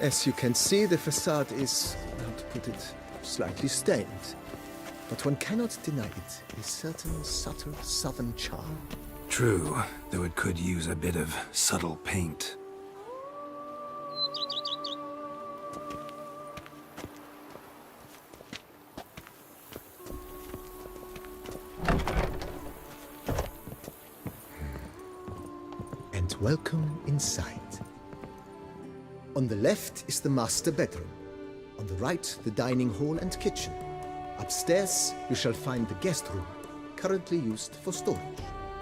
As you can see, the facade is, how to put it, slightly stained. But one cannot deny it, a certain subtle southern charm. True, though it could use a bit of subtle paint. And welcome inside. On the left is the master bedroom. On the right, the dining hall and kitchen. Upstairs, you shall find the guest room, currently used for storage.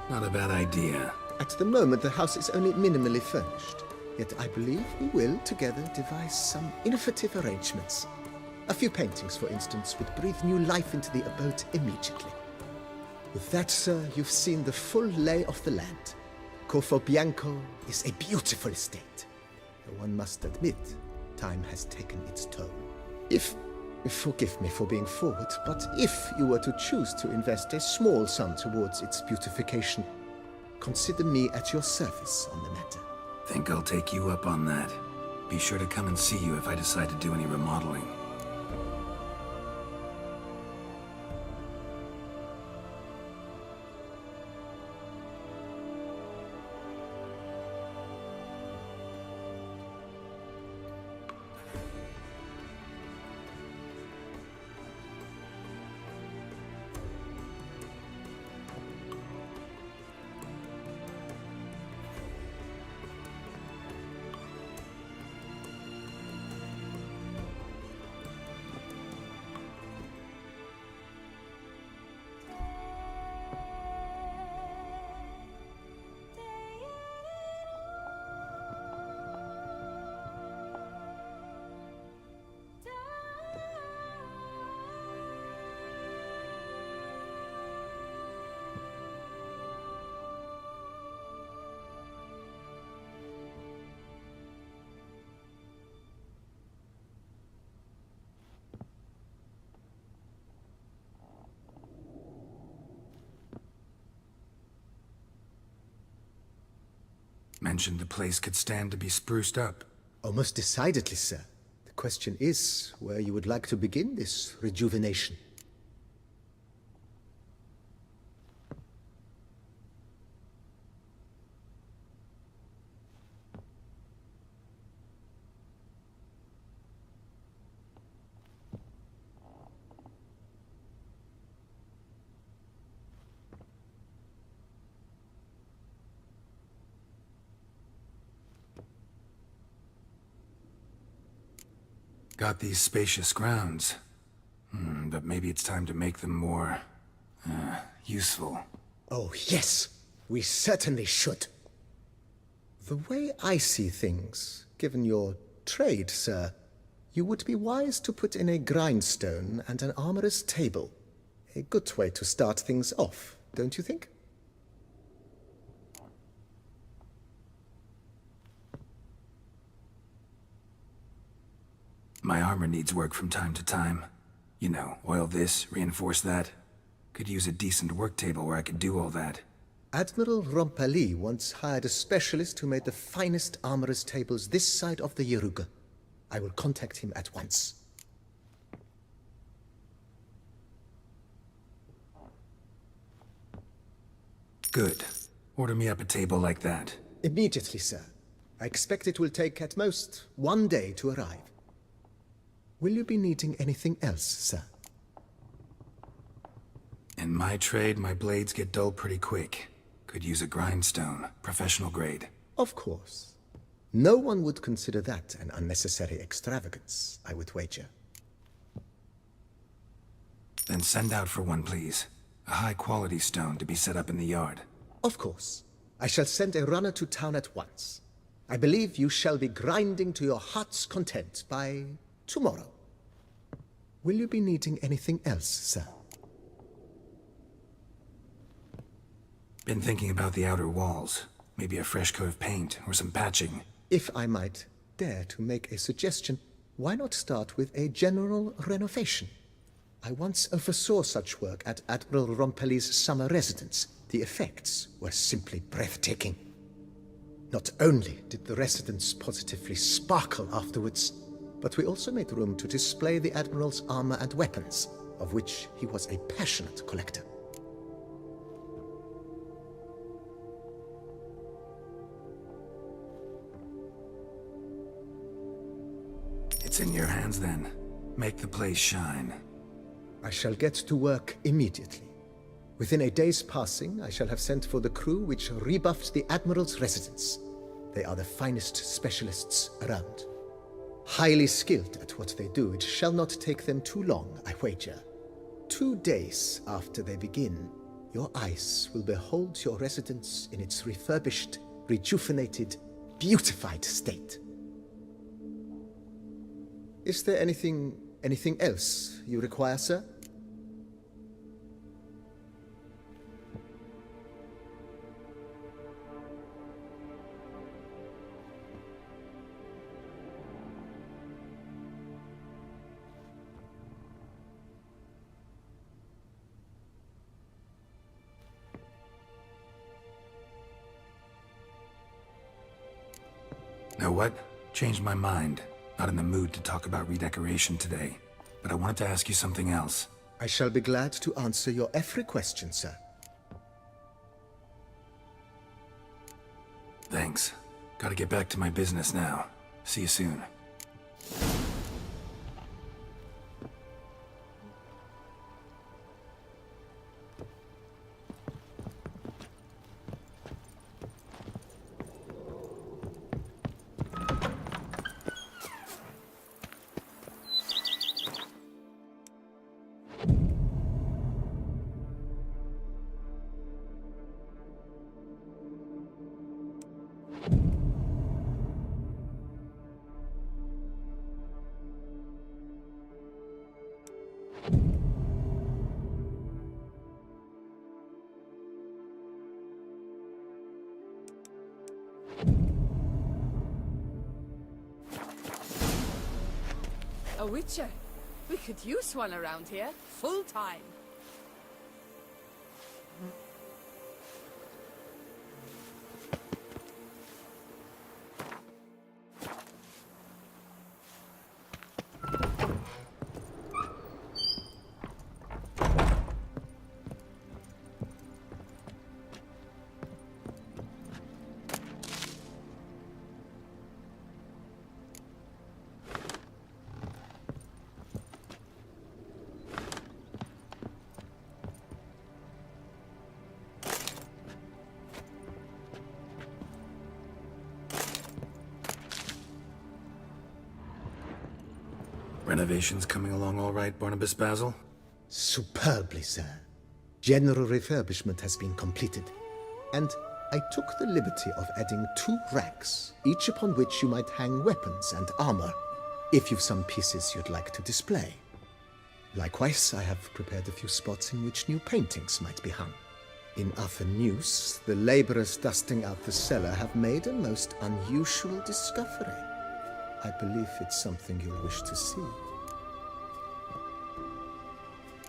Not a bad idea. At the moment, the house is only minimally furnished. Yet I believe we will, together, devise some innovative arrangements. A few paintings, for instance, would breathe new life into the abode immediately. With that, sir, you've seen the full lay of the land. Corfobianco is a beautiful estate. Though one must admit, time has taken its toll. Forgive me for being forward, but if you were to choose to invest a small sum towards its beautification, consider me at your service on the matter. Think I'll take you up on that. Be sure to come and see you if I decide to do any remodeling. Mentioned the place could stand to be spruced up. Oh, most decidedly, sir. The question is where you would like to begin this rejuvenation. Got these spacious grounds. But maybe it's time to make them more... useful. Oh, yes. We certainly should. The way I see things, given your trade, sir, you would be wise to put in a grindstone and an armorer's table. A good way to start things off, don't you think? My armor needs work from time to time. You know, oil this, reinforce that. Could use a decent work table where I could do all that. Admiral Rompali once hired a specialist who made the finest armorer's tables this side of the Yaruga. I will contact him at once. Good. Order me up a table like that. Immediately, sir. I expect it will take at most 1 day to arrive. Will you be needing anything else, sir? In my trade, my blades get dull pretty quick. Could use a grindstone, professional grade. Of course. No one would consider that an unnecessary extravagance, I would wager. Then send out for one, please. A high-quality stone to be set up in the yard. Of course. I shall send a runner to town at once. I believe you shall be grinding to your heart's content by tomorrow. Will you be needing anything else, sir? Been thinking about the outer walls. Maybe a fresh coat of paint or some patching. If I might dare to make a suggestion, why not start with a general renovation? I once oversaw such work at Admiral Rompeli's summer residence. The effects were simply breathtaking. Not only did the residence positively sparkle afterwards, but we also made room to display the Admiral's armor and weapons, of which he was a passionate collector. It's in your hands then. Make the place shine. I shall get to work immediately. Within a day's passing, I shall have sent for the crew which rebuffed the Admiral's residence. They are the finest specialists around. Highly skilled at what they do, it shall not take them too long, I wager. 2 days after they begin, your eyes will behold your residence in its refurbished, rejuvenated, beautified state. Is there anything else you require, sir? Know what? Changed my mind. Not in the mood to talk about redecoration today. But I wanted to ask you something else. I shall be glad to answer your every question, sir. Thanks. Gotta get back to my business now. See you soon. A witcher? We could use one around here, full time. Renovations coming along all right, Barnabas Basil? Superbly, sir. General refurbishment has been completed, and I took the liberty of adding 2 racks, each upon which you might hang weapons and armor, if you've some pieces you'd like to display. Likewise, I have prepared a few spots in which new paintings might be hung. In other news, the laborers dusting out the cellar have made a most unusual discovery. I believe it's something you'll wish to see.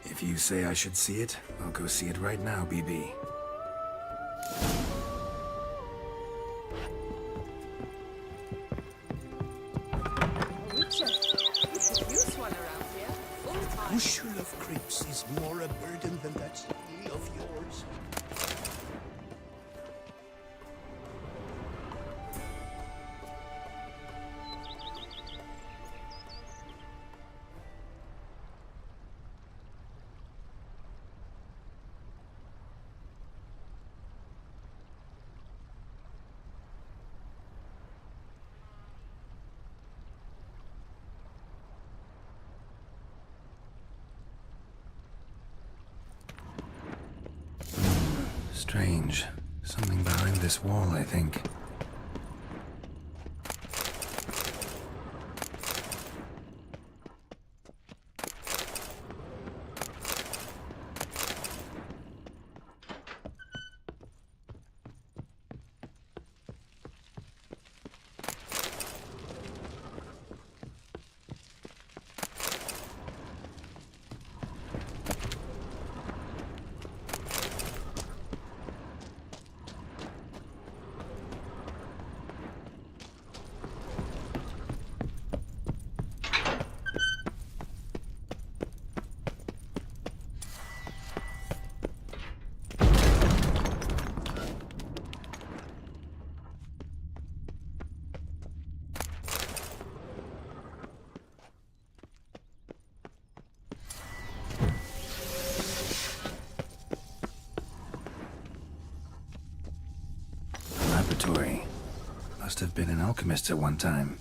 If you say I should see it, I'll go see it right now, BB. A witcher? We could use one around here, full time. Bushel of grapes is more a burden than that heel of yours. Strange. Something behind this wall, I think. have been an alchemist at one time.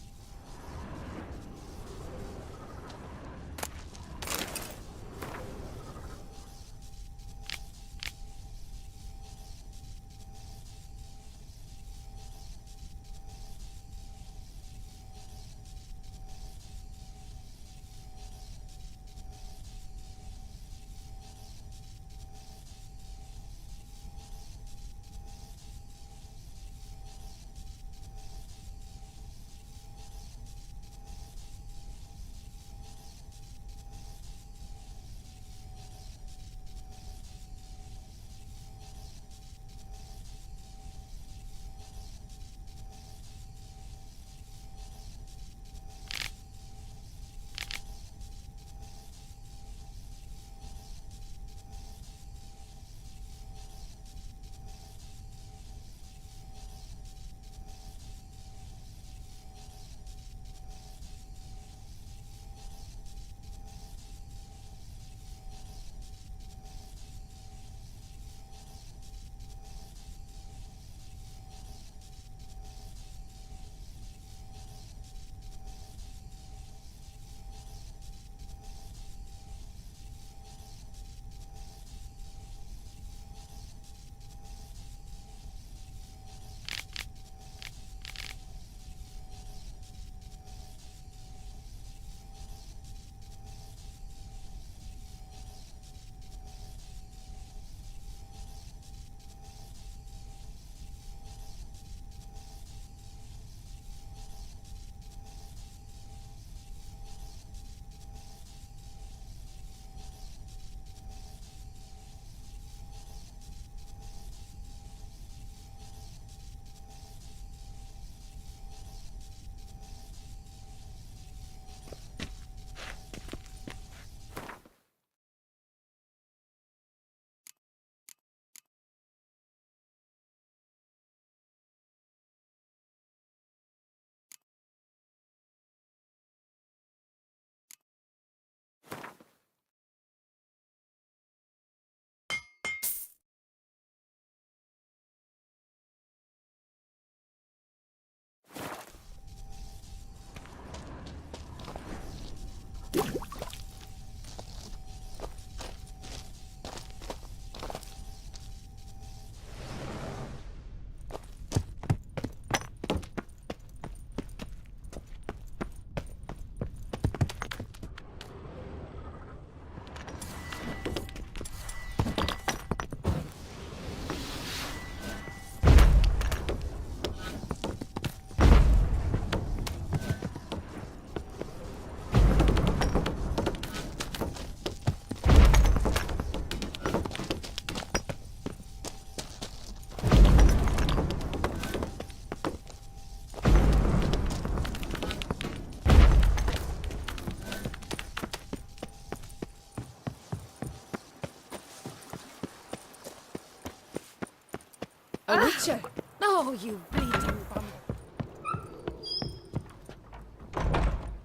A witcher? Oh, you bleeding bum.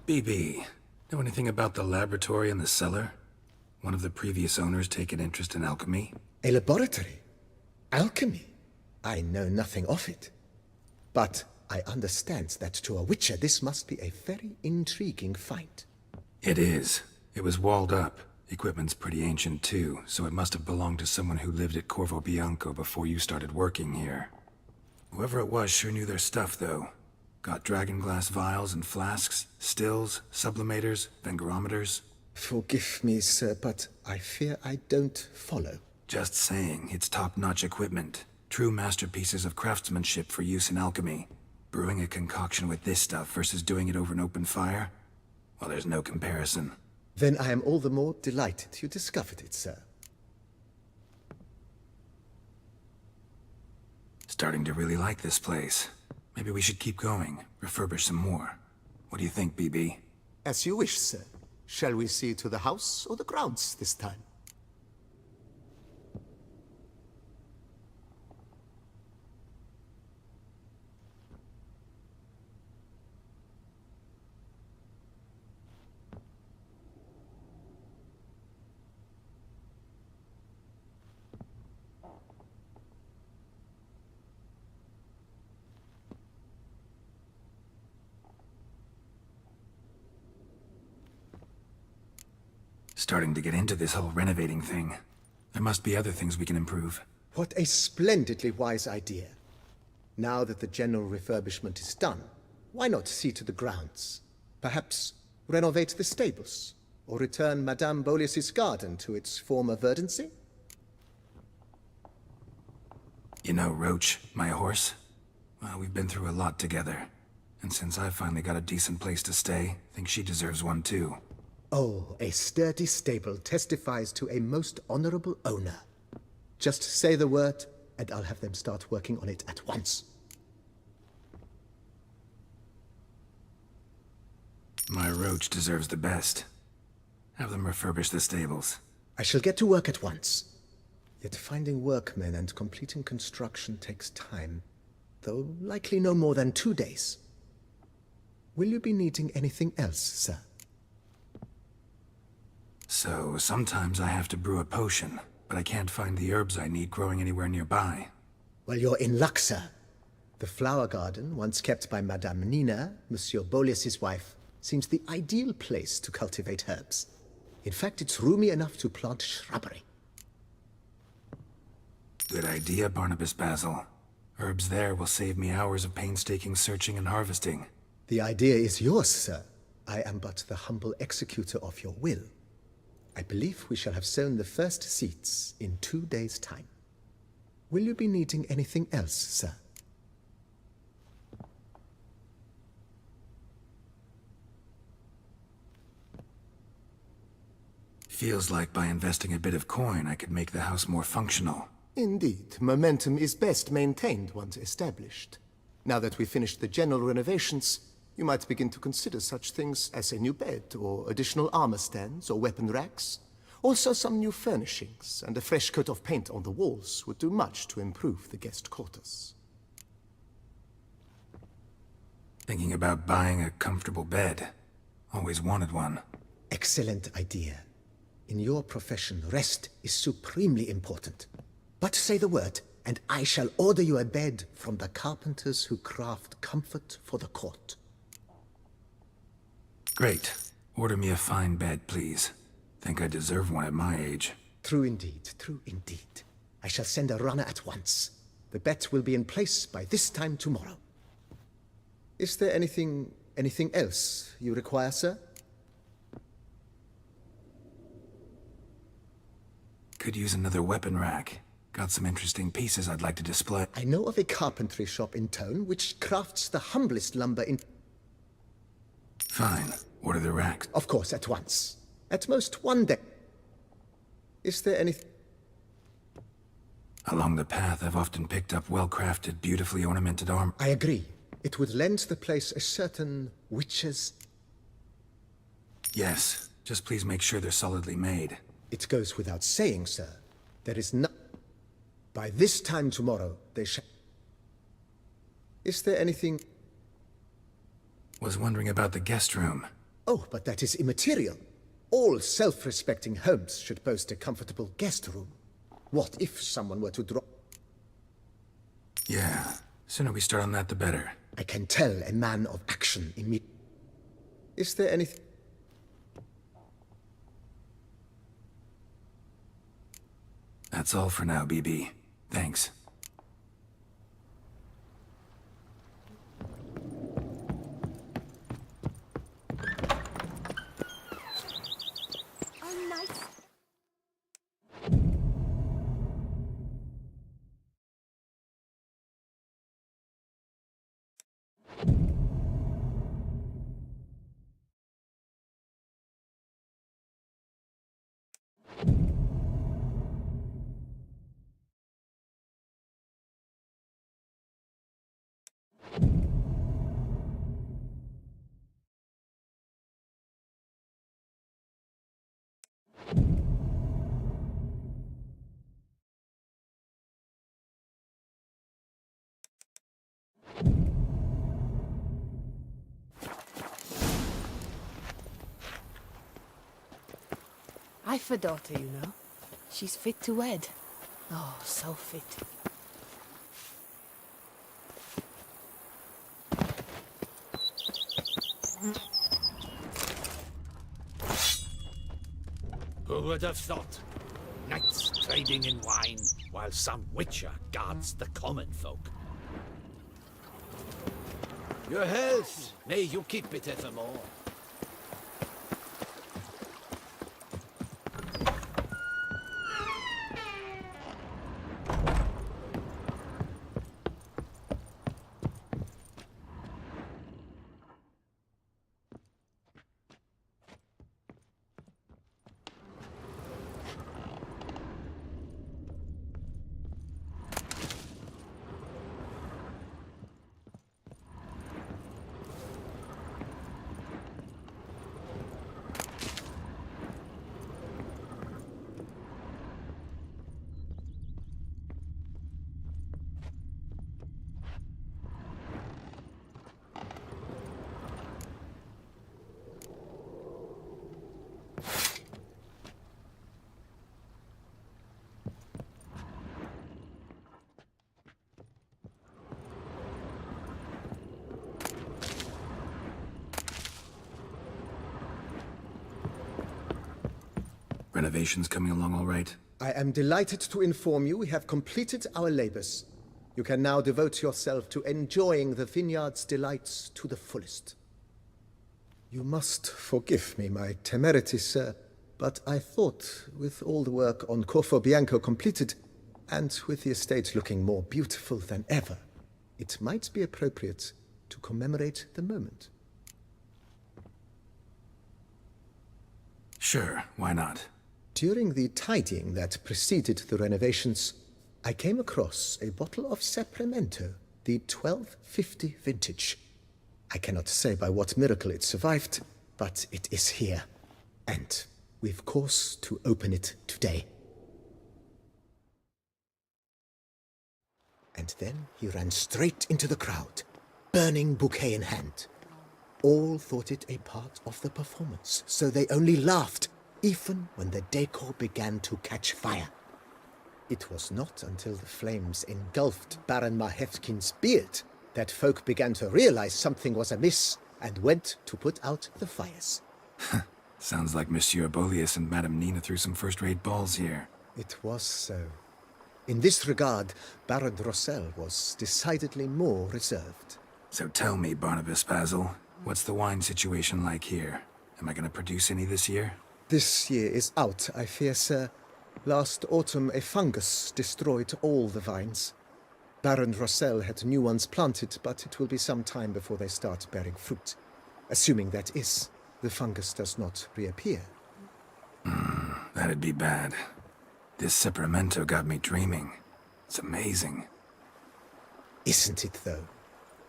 BB, know anything about the laboratory in the cellar? One of the previous owners take an interest in alchemy? A laboratory? Alchemy? I know nothing of it. But I understand that to a witcher this must be a very intriguing find. It is. It was walled up. Equipment's pretty ancient too, so it must have belonged to someone who lived at Corvo Bianco before you started working here. Whoever it was sure knew their stuff, though. Got dragonglass vials and flasks, stills, sublimators, vengerometers. Forgive me, sir, but I fear I don't follow. Just saying, it's top-notch equipment. True masterpieces of craftsmanship for use in alchemy. Brewing a concoction with this stuff versus doing it over an open fire? Well, there's no comparison. Then I am all the more delighted you discovered it, sir. Starting to really like this place. Maybe we should keep going, refurbish some more. What do you think, BB? As you wish, sir. Shall we see to the house or the grounds this time? Starting to get into this whole renovating thing. There must be other things we can improve. What a splendidly wise idea. Now that the general refurbishment is done, why not see to the grounds? Perhaps renovate the stables, or return Madame Boleus's garden to its former verdancy? You know Roach, my horse? Well, we've been through a lot together. And since I finally got a decent place to stay, I think she deserves one too. Oh, a sturdy stable testifies to a most honorable owner. Just say the word, and I'll have them start working on it at once. My Roach deserves the best. Have them refurbish the stables. I shall get to work at once. Yet finding workmen and completing construction takes time, though likely no more than 2 days. Will you be needing anything else, sir? So, sometimes I have to brew a potion, but I can't find the herbs I need growing anywhere nearby. Well, you're in luck, sir. The flower garden, once kept by Madame Nina, Monsieur Boleus's wife, seems the ideal place to cultivate herbs. In fact, it's roomy enough to plant shrubbery. Good idea, Barnabas Basil. Herbs there will save me hours of painstaking searching and harvesting. The idea is yours, sir. I am but the humble executor of your will. I believe we shall have sown the first seeds in 2 days' time. Will you be needing anything else, sir? Feels like by investing a bit of coin, I could make the house more functional. Indeed, momentum is best maintained once established. Now that we've finished the general renovations, you might begin to consider such things as a new bed, or additional armor stands, or weapon racks. Also some new furnishings, and a fresh coat of paint on the walls would do much to improve the guest quarters. Thinking about buying a comfortable bed. Always wanted one. Excellent idea. In your profession, rest is supremely important. But say the word, and I shall order you a bed from the carpenters who craft comfort for the court. Great. Order me a fine bed, please. Think I deserve one at my age. True indeed, true indeed. I shall send a runner at once. The bet will be in place by this time tomorrow. Is there anything else you require, sir? Could use another weapon rack. Got some interesting pieces I'd like to display. I know of a carpentry shop in town which crafts the humblest lumber in... Fine. Order the racks. Of course, at once. At most 1 day. Is there anything... Along the path, I've often picked up well-crafted, beautifully ornamented armor. I agree. It would lend the place a certain witch's... Yes. Just please make sure they're solidly made. It goes without saying, sir. There is no... By this time tomorrow, they shall... Is there anything... Was wondering about the guest room. Oh, but that is immaterial. All self-respecting homes should boast a comfortable guest room. What if someone were to drop... Yeah. Sooner we start on that, the better. I can tell a man of action immediately. Is there anything... That's all for now, BB. Thanks. Oh, nice. I've a daughter, you know. She's fit to wed. Oh, so fit. Who would have thought? Knights trading in wine, while some witcher guards the common folk. Your health! May you keep it evermore. Renovations coming along all right? I am delighted to inform you we have completed our labors. You can now devote yourself to enjoying the vineyard's delights to the fullest. You must forgive me my temerity, sir, but I thought, with all the work on Corvo Bianco completed, and with the estate looking more beautiful than ever, it might be appropriate to commemorate the moment. Sure, why not? During the tidying that preceded the renovations, I came across a bottle of Sapramento, the 1250 vintage. I cannot say by what miracle it survived, but it is here. And we've cause to open it today. And then he ran straight into the crowd, burning bouquet in hand. All thought it a part of the performance, so they only laughed, even when the decor began to catch fire. It was not until the flames engulfed Baron Mahevkin's beard that folk began to realize something was amiss and went to put out the fires. Sounds like Monsieur Bolius and Madame Nina threw some first-rate balls here. It was so. In this regard, Baron Rossel was decidedly more reserved. So tell me, Barnabas Basil, what's the wine situation like here? Am I gonna produce any this year? This year is out, I fear, sir. Last autumn, a fungus destroyed all the vines. Baron Rossel had new ones planted, but it will be some time before they start bearing fruit. Assuming that is, the fungus does not reappear. That'd be bad. This Sapramento got me dreaming. It's amazing. Isn't it, though?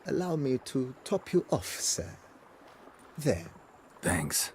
Allow me to top you off, sir. There. Thanks.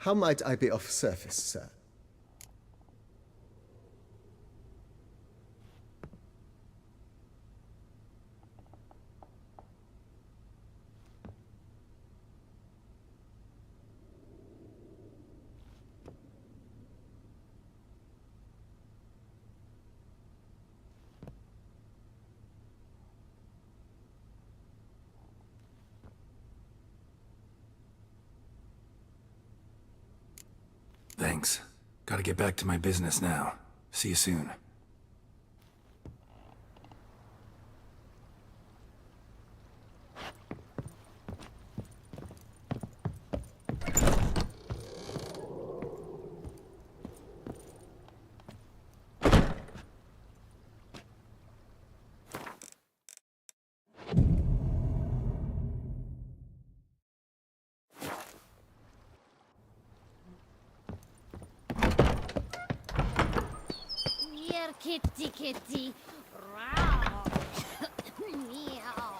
How might I be of service, sir? Thanks. Gotta get back to my business now. See you soon. Here, kitty, kitty. Row. Meow.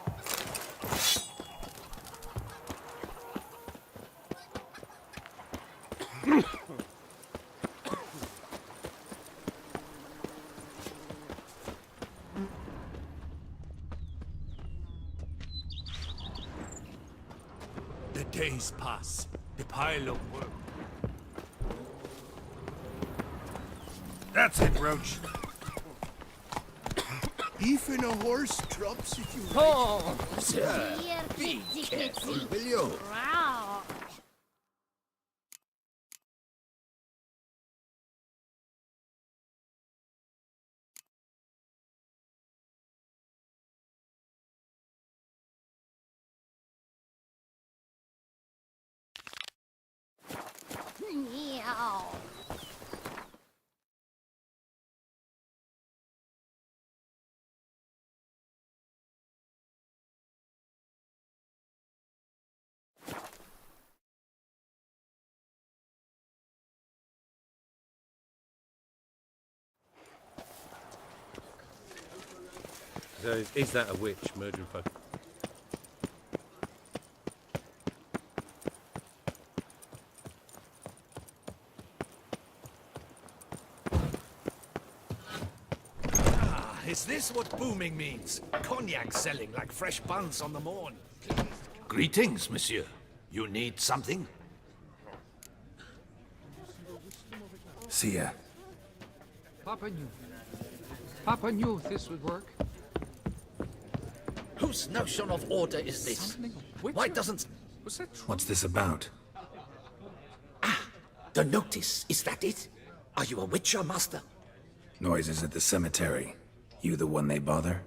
The days pass. The pile of work. That's it, Roach. Even a horse drops if you like. Oh, sir. Here, Be kitty, careful, kitty. will you? Row. Meow. So is that a witch murdering folk? Is this what booming means? Cognac selling like fresh buns on the morn. Greetings, monsieur. You need something? See ya. Papa knew this would work. Whose notion of order is this? Why doesn't... Was that true? What's this about? The notice, is that it? Are you a witcher, master? Noises at the cemetery. You the one they bother?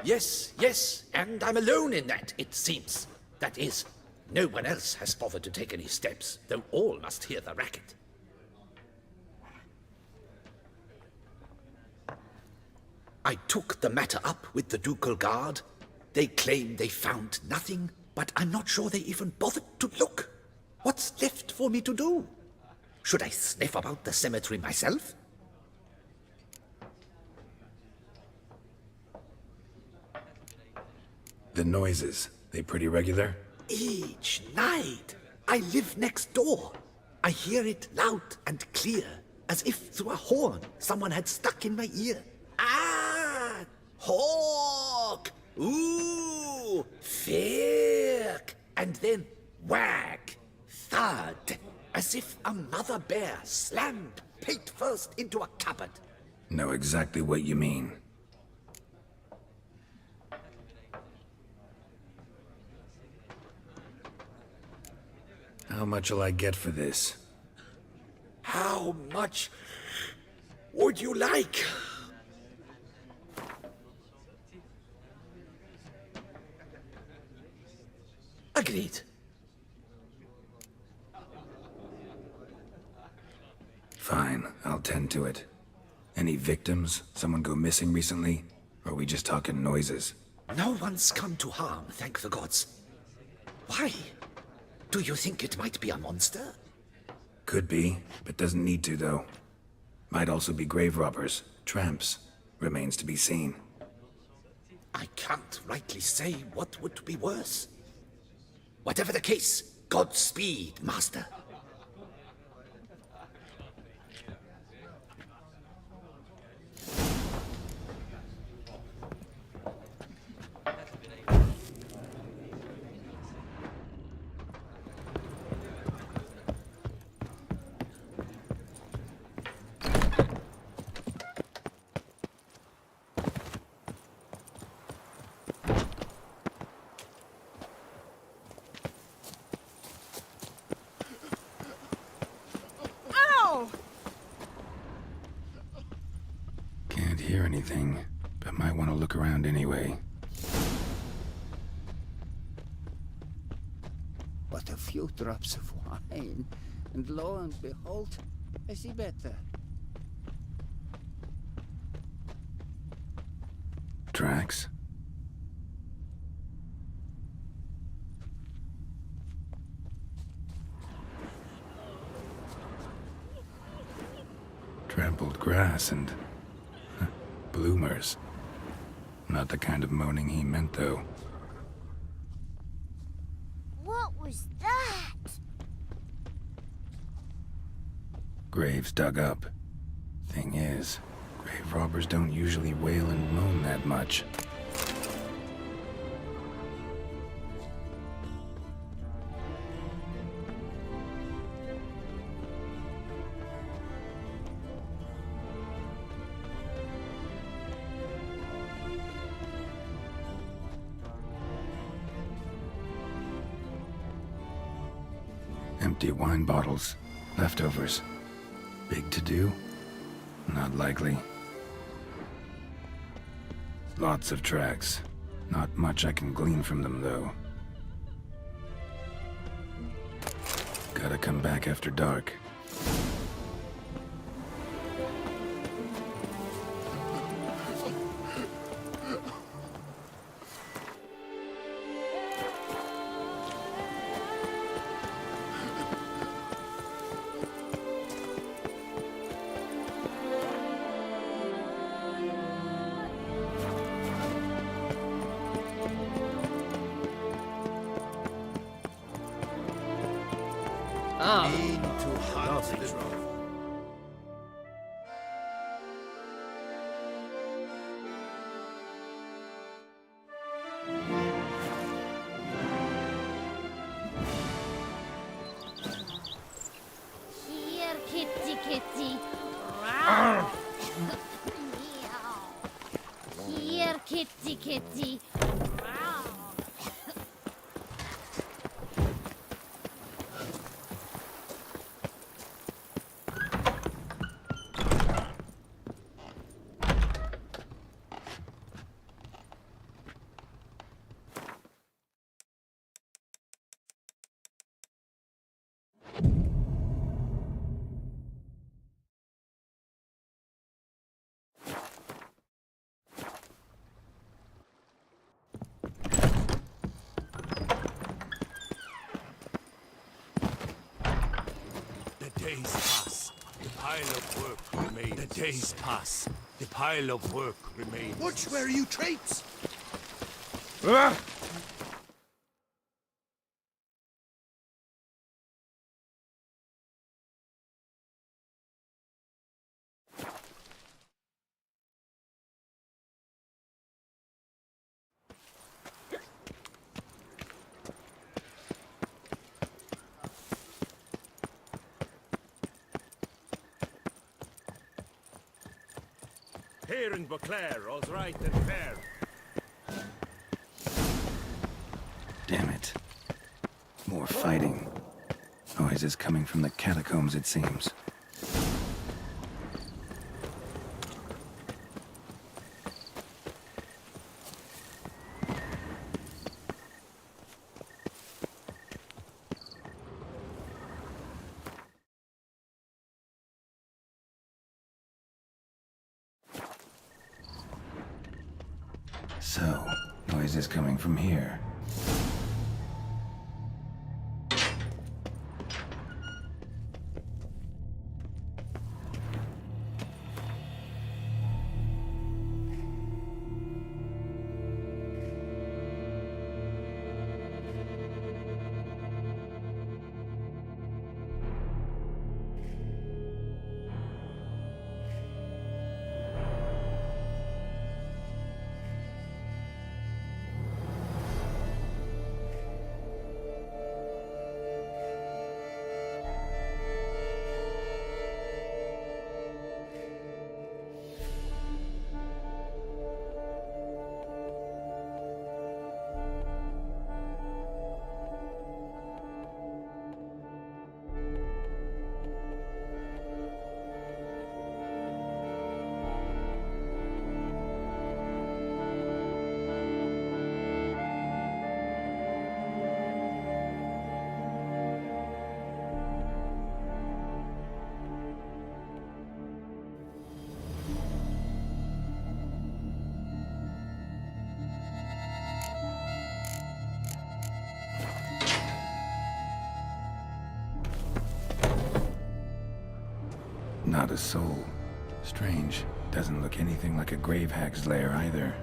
Yes, yes, and I'm alone in that, it seems. That is, no one else has bothered to take any steps, though all must hear the racket. I took the matter up with the ducal guard. They claim they found nothing, but I'm not sure they even bothered to look. What's left for me to do? Should I sniff about the cemetery myself? The noises, they pretty regular? Each night. I live next door. I hear it loud and clear, as if through a horn someone had stuck in my ear. Ah! Hawk! Ooh! Firk! And then wag! Thud! As if a mother bear slammed pate first into a cupboard. Know exactly what you mean. How much'll I get for this? How much would you like? Agreed. Fine, I'll tend to it. Any victims? Someone go missing recently? Or are we just talking noises? No one's come to harm, thank the gods. Why? Do you think it might be a monster? Could be, but doesn't need to, though. Might also be grave robbers, tramps. Remains to be seen. I can't rightly say what would be worse. Whatever the case, Godspeed, Master. hear anything, but might want to look around anyway. But a few drops of wine, and lo and behold, I see better. Tracks? Trampled grass and bloomers. Not the kind of moaning he meant, though. What was that? Graves dug up. Thing is, grave robbers don't usually wail and moan that much. Empty wine bottles. Leftovers. Big to do? Not likely. Lots of tracks. Not much I can glean from them, though. Gotta come back after dark. Into hunting. Here, kitty, kitty. Meow. Here, kitty, kitty. Meow. The days pass. The pile of work remains. The days pass. The pile of work remains. Watch where you traipse. Here in Beauclair, all's right and fair. Damn it. More fighting. Noises coming from the catacombs, it seems. So, noises coming from here. Not a soul. Strange. Doesn't look anything like a grave hag's lair either.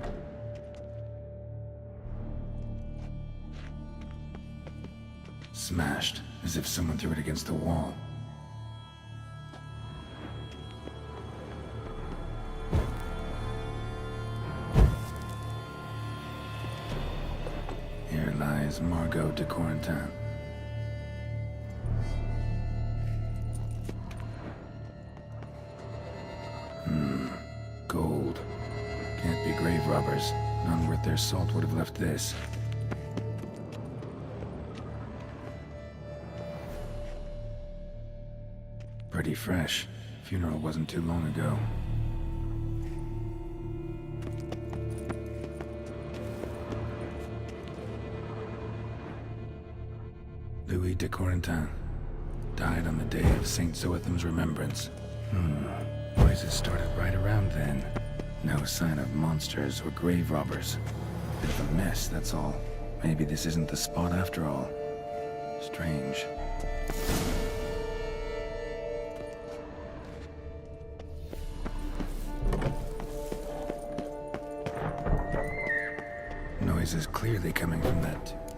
Smashed, as if someone threw it against the wall. Here lies Margot de Corentin. Gold. Can't be grave robbers. None worth their salt would have left this. Pretty fresh. Funeral wasn't too long ago. Louis de Corentin. Died on the day of Saint Zoetham's remembrance. Noises started right around then. No sign of monsters or grave robbers. Bit of a mess, that's all. Maybe this isn't the spot after all. Strange. Noise is clearly coming from that